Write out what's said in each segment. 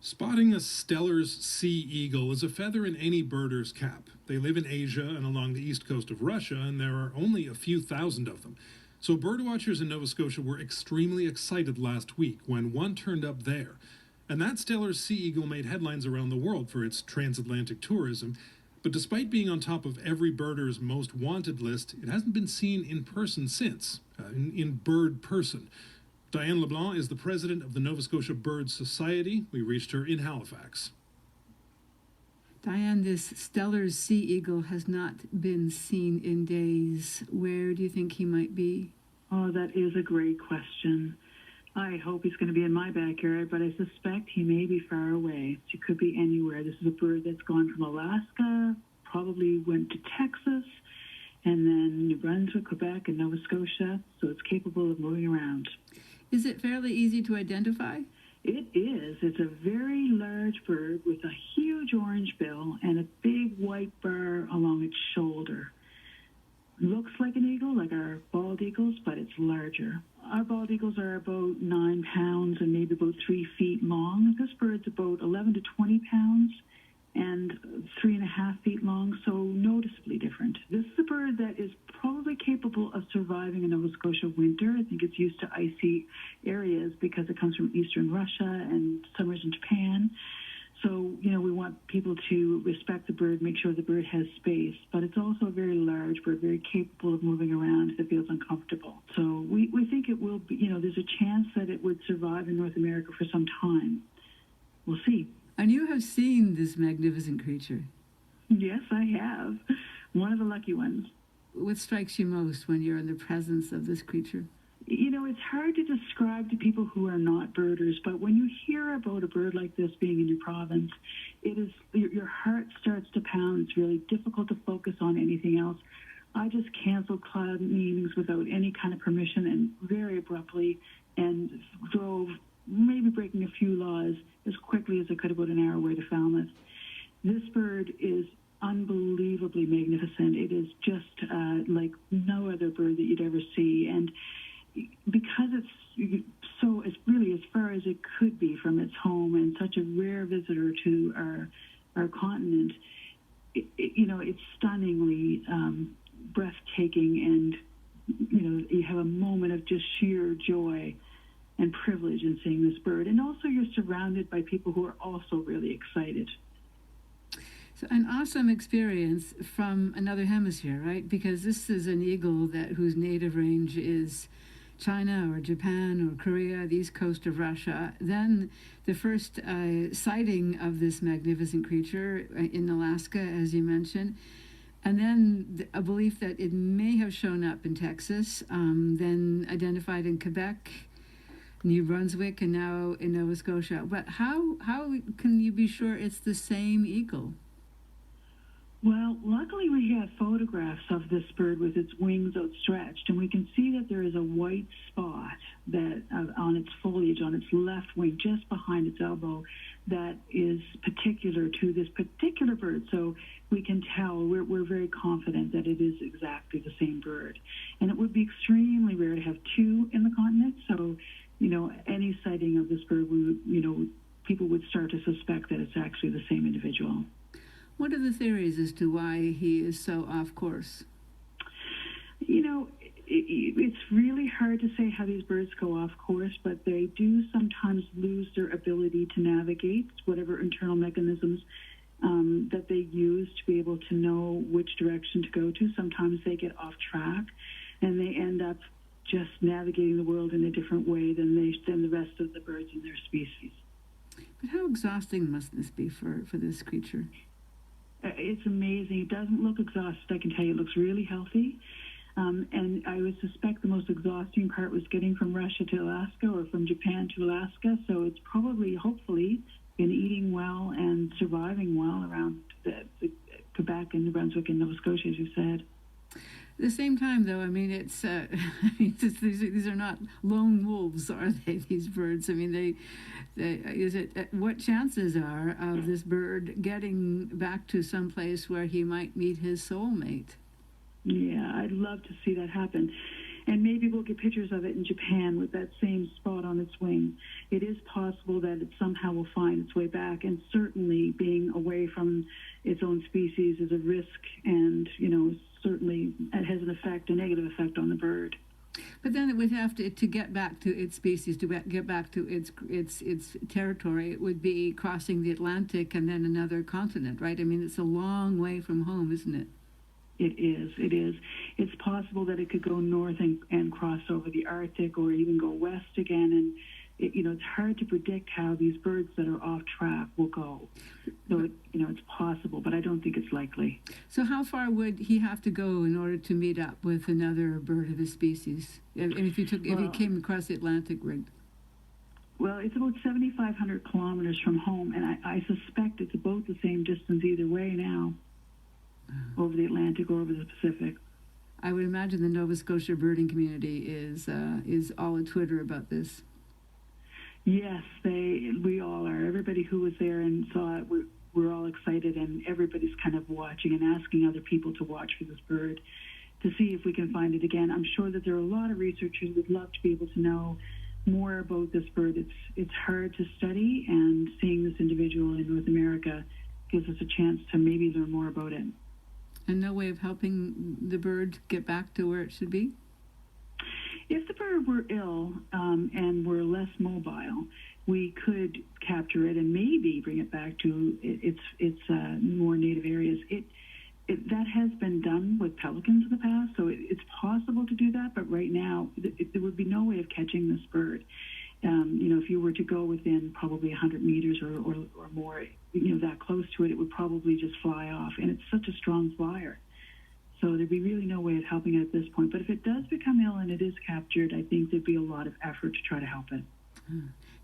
Spotting a Steller's sea eagle is a feather in any birder's cap. They live in Asia and along the east coast of Russia, and there are only a few thousand of them. So birdwatchers in Nova Scotia were extremely excited last week when one turned up there. And that Steller's sea eagle made headlines around the world for its transatlantic tourism. But despite being on top of every birder's most wanted list, it hasn't been seen in person since, in bird person. Diane LeBlanc is the president of the Nova Scotia Bird Society. We reached her in Halifax. Diane, this Steller's sea eagle has not been seen in days. Where do you think he might be? Oh, that is a great question. I hope he's going to be in my backyard, but I suspect he may be far away. He could be anywhere. This is a bird that's gone from Alaska, probably went to Texas, and then New Brunswick, Quebec, and Nova Scotia, so it's capable of moving around. Is it fairly easy to identify? It is. It's a very large bird with a huge orange bill and a big white bar along its shoulder. Looks like an eagle, like our bald eagles, but it's larger. Our bald eagles are about 9 pounds and maybe about 3 feet long. This bird's about 11 to 20 pounds and 3.5 feet long, so noticeably different. This is a bird that is probably capable of surviving a Nova Scotia winter. I think it's used to icy areas because it comes from eastern Russia and summers in Japan. So, we want people to respect the bird, make sure the bird has space. But it's also a very large bird, very capable of moving around if it feels uncomfortable. So we think it will be, there's a chance that it would survive in North America for some time. We'll see. And you have seen this magnificent creature. Yes, I have. One of the lucky ones. What strikes you most when you're in the presence of this creature? It's hard to describe to people who are not birders, but when you hear about a bird like this being in your province, it is your heart starts to pound. It's really difficult to focus on anything else. I just canceled club meetings without any kind of permission and very abruptly and drove, maybe breaking a few laws, as quickly as I could about an hour away to Falmouth. This bird is unbelievably magnificent. It is just like no other bird that you'd ever see. And because it's really as far as it could be from its home and such a rare visitor to our continent, it's stunningly breathtaking, and you have a moment of just sheer joy and privilege in seeing this bird. And also you're surrounded by people who are also really excited. So an awesome experience from another hemisphere, right? Because this is an eagle whose native range is China or Japan or Korea, the east coast of Russia. Then the first sighting of this magnificent creature in Alaska, as you mentioned. And then a belief that it may have shown up in Texas, then identified in Quebec, New Brunswick, and now in Nova Scotia. But how can you be sure it's the same eagle? Well, luckily we have photographs of this bird with its wings outstretched, and we can see that there is a white spot that on its foliage, on its left wing, just behind its elbow, that is particular to this particular bird. So we can tell, we're very confident that it is exactly the same bird. And it would be extremely rare to have two in the continent. So, any sighting of this bird, people would start to suspect that it's actually the same individual. What are the theories as to why he is so off course? It's really hard to say how these birds go off course, but they do sometimes lose their ability to navigate whatever internal mechanisms that they use to be able to know which direction to go to. Sometimes they get off track and they end up just navigating the world in a different way than the rest of the birds in their species. But how exhausting must this be for this creature? It's amazing. It doesn't look exhausted, I can tell you. It looks really healthy. And I would suspect the most exhausting part was getting from Russia to Alaska or from Japan to Alaska. So it's probably, hopefully, been eating well and surviving well around the Quebec and New Brunswick and Nova Scotia, as you said. At the same time, though, these are not lone wolves, are they? These birds. What chances are of this bird getting back to some place where he might meet his soulmate? Yeah, I'd love to see that happen. And maybe we'll get pictures of it in Japan with that same spot on its wing. It is possible that it somehow will find its way back, and certainly being away from its own species is a risk, and, certainly it has an effect, a negative effect on the bird. But then it would have to get back to its species, to get back to its territory. It would be crossing the Atlantic and then another continent, right? I mean, it's a long way from home, isn't it? It is. It is. It's possible that it could go north and cross over the Arctic, or even go west again. And it's hard to predict how these birds that are off track will go. So it's possible, but I don't think it's likely. So how far would he have to go in order to meet up with another bird of his species? And if he came across the Atlantic, right? Well, it's about 7,500 kilometers from home, and I suspect it's about the same distance either way now, over the Atlantic or over the Pacific. I would imagine the Nova Scotia birding community is all a Twitter about this. Yes, we all are. Everybody who was there and saw it, we're all excited, and everybody's kind of watching and asking other people to watch for this bird to see if we can find it again. I'm sure that there are a lot of researchers who would love to be able to know more about this bird. It's hard to study, and seeing this individual in North America gives us a chance to maybe learn more about it. And no way of helping the bird get back to where it should be? If the bird were ill and were less mobile, we could capture it and maybe bring it back to its more native areas. That has been done with pelicans in the past, so it's possible to do that. But right now, there would be no way of catching this bird. If you were to go within probably 100 meters or more, that close to it, it would probably just fly off. And it's such a strong flyer. So there'd be really no way of helping it at this point. But if it does become ill and it is captured, I think there'd be a lot of effort to try to help it.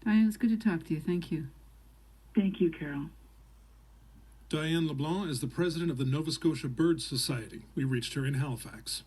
Diane, it's good to talk to you. Thank you. Thank you, Carol. Diane LeBlanc is the president of the Nova Scotia Bird Society. We reached her in Halifax.